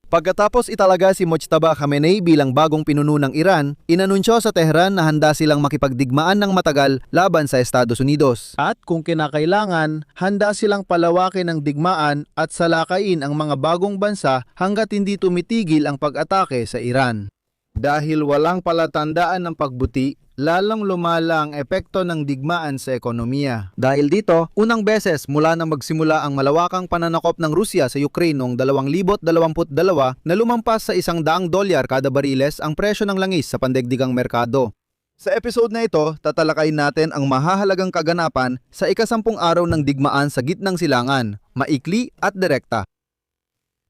Pagkatapos italaga si Mojtaba Khamenei bilang bagong pinuno ng Iran, inanunsyo sa Tehran na handa silang makipagdigmaan ng matagal laban sa Estados Unidos. At kung kinakailangan, handa silang palawakin ang digmaan at salakain ang mga bagong bansa hanggat hindi tumitigil ang pag-atake sa Iran. Dahil walang palatandaan ng pagbuti, lalong lumala ang epekto ng digmaan sa ekonomiya. Dahil dito, unang beses mula na magsimula ang malawakang pananakop ng Rusya sa Ukraine noong 2022 na lumampas sa $100 kada bariles ang presyo ng langis sa pandaigdigang merkado. Sa episode na ito, tatalakayin natin ang mahahalagang kaganapan sa ika-10 araw ng digmaan sa gitnang silangan, maikli at direkta.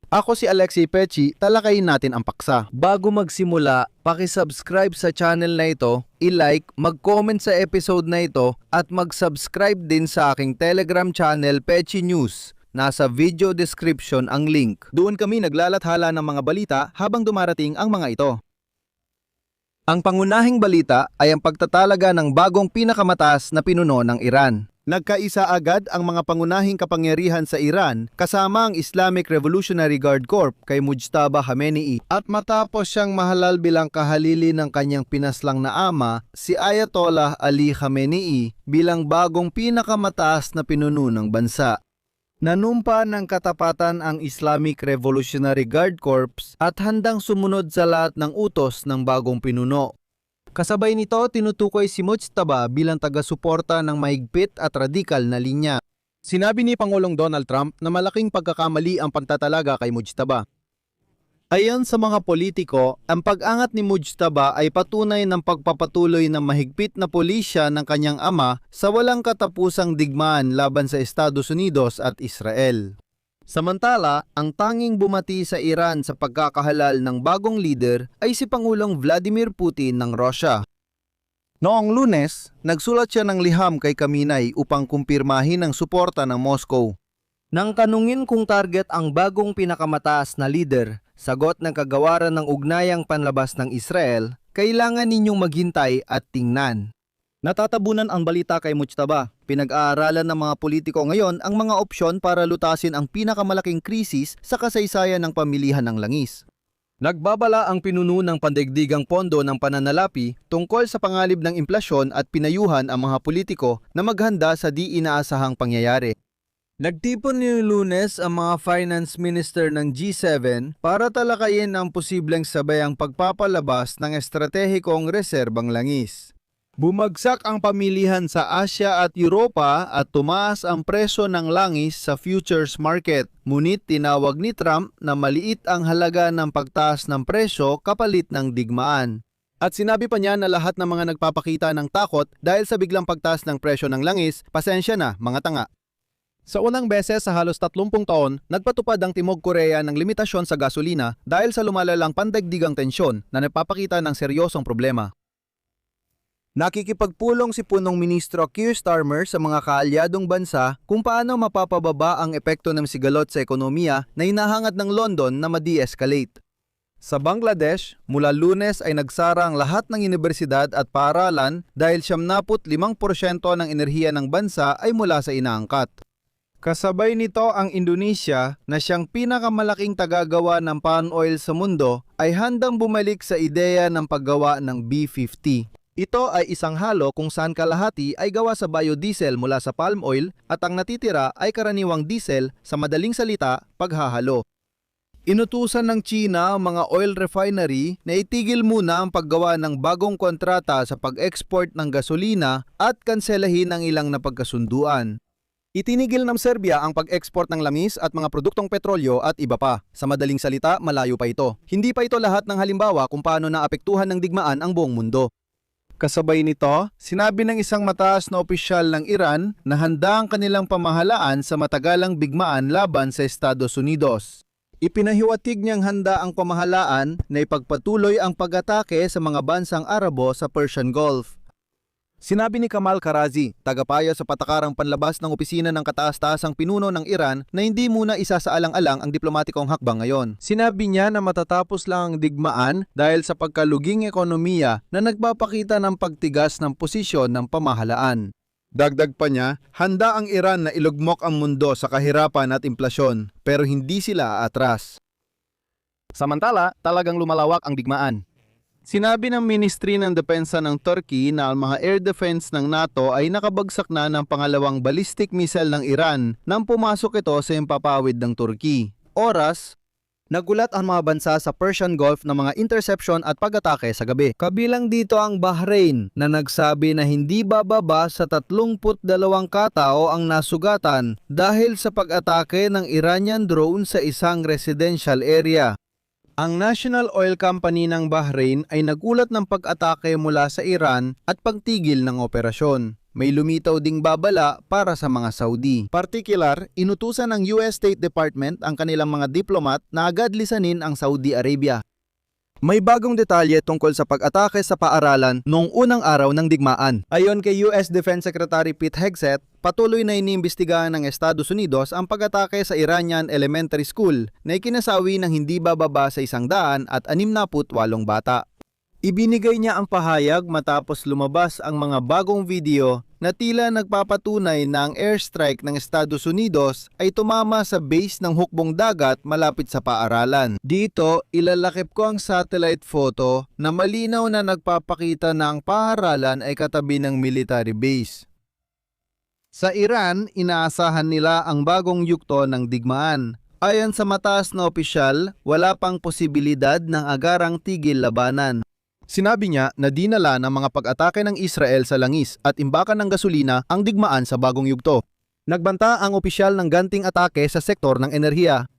Ako si Alexei Pechi, talakayin natin ang paksa. Bago magsimula, paki-subscribe sa channel na ito, i-like, mag-comment sa episode na ito, at mag-subscribe din sa aking Telegram channel Pechi News. Nasa video description ang link. Doon kami naglalathala ng mga balita habang dumarating ang mga ito. Ang pangunahing balita ay ang pagtatalaga ng bagong pinakamataas na pinuno ng Iran. Nagkaisa agad ang mga pangunahing kapangyarihan sa Iran kasama ang Islamic Revolutionary Guard Corps kay Mojtaba Khamenei At matapos siyang mahalal bilang kahalili ng kanyang pinaslang na ama, si Ayatollah Ali Khamenei bilang bagong pinakamataas na pinuno ng bansa. Nanumpa ng katapatan ang Islamic Revolutionary Guard Corps at handang sumunod sa lahat ng utos ng bagong pinuno. Kasabay nito, tinutukoy si Mojtaba bilang taga-suporta ng mahigpit at radikal na linya. Sinabi ni Pangulong Donald Trump na malaking pagkakamali ang pagtatalaga kay Mojtaba. Ayon sa mga politiko, ang pag-angat ni Mojtaba ay patunay ng pagpapatuloy ng mahigpit na pulisya ng kanyang ama sa walang katapusang digmaan laban sa Estados Unidos at Israel. Samantala, ang tanging bumati sa Iran sa pagkakahalal ng bagong leader ay si Pangulong Vladimir Putin ng Russia. Noong Lunes, nagsulat siya ng liham kay Khamenei upang kumpirmahin ang suporta ng Moscow. Nang tanungin kung target ang bagong pinakamataas na leader, sagot ng kagawaran ng ugnayang panlabas ng Israel, kailangan ninyong maghintay at tingnan. Natatabunan ang balita kay Mojtaba. Pinag-aaralan ng mga politiko ngayon ang mga opsyon para lutasin ang pinakamalaking krisis sa kasaysayan ng pamilihan ng langis. Nagbabala ang pinuno ng pandaigdigang pondo ng pananalapi tungkol sa pangalib ng implasyon at pinayuhan ang mga politiko na maghanda sa di inaasahang pangyayari. Nagtipon ni Lunes ang mga finance minister ng G7 para talakayin ang posibleng sabayang pagpapalabas ng estratehikong reserbang langis. Bumagsak ang pamilihan sa Asya at Europa at tumaas ang presyo ng langis sa futures market. Ngunit tinawag ni Trump na maliit ang halaga ng pagtaas ng presyo kapalit ng digmaan. At sinabi pa niya na lahat ng mga nagpapakita ng takot dahil sa biglang pagtaas ng presyo ng langis, pasensya na mga tanga. Sa unang beses sa halos 30 taon, nagpatupad ang Timog Korea ng limitasyon sa gasolina dahil sa lumalalang pandaigdigang tensyon na nagpapakita ng seryosong problema. Nakikipagpulong si Punong Ministro Keir Starmer sa mga kaalyadong bansa kung paano mapapababa ang epekto ng sigalot sa ekonomiya na hinahangad ng London na ma-de-escalate. Sa Bangladesh, mula Lunes ay nagsara ang lahat ng unibersidad at paaralan dahil 75% ng enerhiya ng bansa ay mula sa inaangkat. Kasabay nito ang Indonesia na siyang pinakamalaking tagagawa ng palm oil sa mundo ay handang bumalik sa ideya ng paggawa ng B50. Ito ay isang halo kung saan kalahati ay gawa sa biodiesel mula sa palm oil at ang natitira ay karaniwang diesel, sa madaling salita, paghahalo. Inutusan ng China ang mga oil refinery na itigil muna ang paggawa ng bagong kontrata sa pag-export ng gasolina at kanselahin ang ilang napagkasunduan. Itinigil ng Serbia ang pag-export ng langis at mga produktong petrolyo at iba pa. Sa madaling salita, malayo pa ito. Hindi pa ito lahat ng halimbawa kung paano naapektuhan ng digmaan ang buong mundo. Kasabay nito, sinabi ng isang mataas na opisyal ng Iran na handa ang kanilang pamahalaan sa matagalang bigmaan laban sa Estados Unidos. Ipinahiwatig niyang handa ang pamahalaan na ipagpatuloy ang pag-atake sa mga bansang Arabo sa Persian Gulf. Sinabi ni Kamal Karazi, tagapayo sa patakarang panlabas ng opisina ng kataas-taasang pinuno ng Iran, na hindi muna isasaalang-alang ang diplomatikong hakbang ngayon. Sinabi niya na matatapos lang ang digmaan dahil sa pagkaluging ekonomiya na nagpapakita ng pagtigas ng posisyon ng pamahalaan. Dagdag pa niya, handa ang Iran na ilugmok ang mundo sa kahirapan at implasyon, pero hindi sila aatras. Samantala, talagang lumalawak ang digmaan. Sinabi ng Ministry ng Depensa ng Turkey na ang mga air defense ng NATO ay nakabagsak na ng pangalawang ballistic missile ng Iran nang pumasok ito sa himpapawid ng Turkey. Oras, Nagulat ang mga bansa sa Persian Gulf ng mga interception at pag-atake sa gabi. kabilang dito ang Bahrain na nagsabi na hindi bababa sa 32 katao ang nasugatan dahil sa pag-atake ng Iranian drone sa isang residential area. Ang National Oil Company ng Bahrain ay nagulat ng pag-atake mula sa Iran at pagtigil ng operasyon. May lumitaw ding babala para sa mga Saudi. Partikular, inutusan ng US State Department ang kanilang mga diplomat na agad lisanin ang Saudi Arabia. May bagong detalye tungkol sa pag-atake sa paaralan noong unang araw ng digmaan. Ayon kay US Defense Secretary Pete Hegseth, patuloy na iniimbestigahan ng Estados Unidos ang pag-atake sa Iranian Elementary School na ikinasawi ng hindi bababa sa 168 bata. Ibinigay niya ang pahayag matapos lumabas ang mga bagong video na tila nagpapatunay na ang airstrike ng Estados Unidos ay tumama sa base ng hukbong dagat malapit sa paaralan. Dito, ilalakip ko ang satellite photo na malinaw na nagpapakita na ang paaralan ay katabi ng military base. Sa Iran, inaasahan nila ang bagong yugto ng digmaan. Ayon sa mataas na opisyal, wala pang posibilidad ng agarang tigil labanan. Sinabi niya na dinala ng mga pag-atake ng Israel sa langis at imbakan ng gasolina ang digmaan sa bagong yugto. Nagbanta ang opisyal ng ganting atake sa sektor ng enerhiya.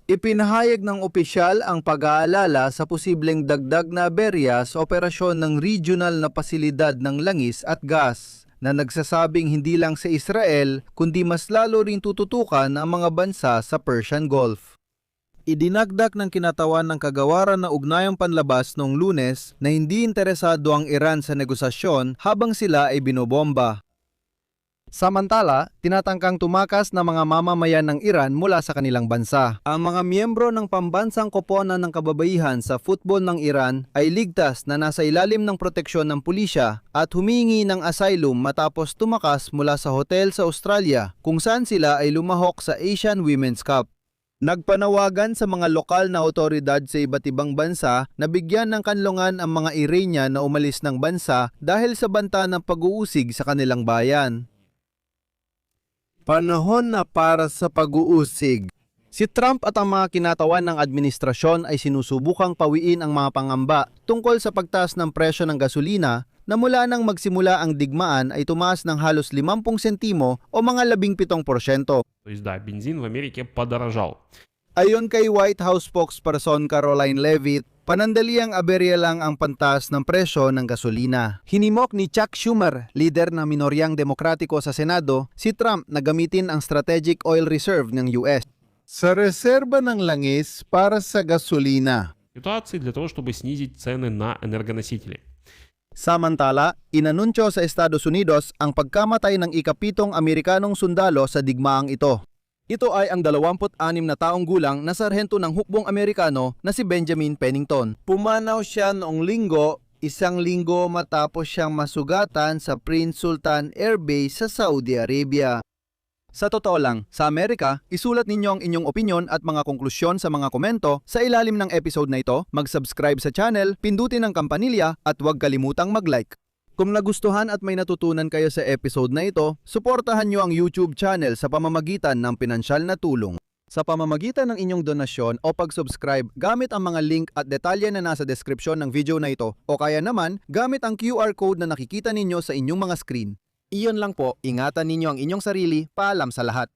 Ipinahayag ng opisyal ang pag-aalala sa posibleng dagdag na aberya sa operasyon ng regional na pasilidad ng langis at gas na nagsasabing hindi lang sa Israel kundi mas lalo rin tututukan ang mga bansa sa Persian Gulf. Idinagdag ng kinatawan ng kagawaran na ugnayang panlabas noong Lunes na hindi interesado ang Iran sa negosasyon habang sila ay binobomba. Samantala, tinatangkang tumakas na mga mamamayan ng Iran mula sa kanilang bansa. Ang mga miyembro ng pambansang koponan ng kababaihan sa football ng Iran ay ligtas na nasa ilalim ng proteksyon ng pulisya at humingi ng asylum matapos tumakas mula sa hotel sa Australia kung saan sila ay lumahok sa Asian Women's Cup. Nagpanawagan sa mga lokal na otoridad sa iba't ibang bansa na bigyan ng kanlungan ang mga Iranian na umalis ng bansa dahil sa banta ng pag-uusig sa kanilang bayan. Panahon na para sa pag-uusig. Si Trump at ang mga kinatawan ng administrasyon ay sinusubukang pawiin ang mga pangamba tungkol sa pagtaas ng presyo ng gasolina na mula nang magsimula ang digmaan ay tumaas ng halos 50 sentimo o mga 17%. То есть, да, бензин в Америке подорожал. Ayon kay White House spokesperson Caroline Leavitt, panandaliang aberya lang ang pantaas ng presyo ng gasolina. Hinimok ni Chuck Schumer, leader ng minoryang demokratiko sa Senado, si Trump na gamitin ang strategic oil reserve ng US sa reserba ng langis para sa gasolina. Ситуации для того, чтобы снизить цены на энергоносители. Samantala, inanunsyo sa Estados Unidos ang pagkamatay ng ikapitong Amerikanong sundalo sa digmaang ito. Ito ay ang 26 na taong gulang na sarhento ng hukbong Amerikano na si Benjamin Pennington. Pumanaw siya noong Linggo, isang linggo matapos siyang masugatan sa Prince Sultan Air Base sa Saudi Arabia. Sa totoo lang, sa Amerika, isulat ninyo ang inyong opinyon at mga konklusyon sa mga komento sa ilalim ng episode na ito, mag-subscribe sa channel, pindutin ang kampanilya at huwag kalimutang mag-like. Kung nagustuhan at may natutunan kayo sa episode na ito, suportahan nyo ang YouTube channel sa pamamagitan ng pinansyal na tulong. Sa pamamagitan ng inyong donasyon o pag-subscribe gamit ang mga link at detalye na nasa description ng video na ito o kaya naman gamit ang QR code na nakikita ninyo sa inyong mga screen. Iyon lang po, ingatan ninyo ang inyong sarili, paalam sa lahat.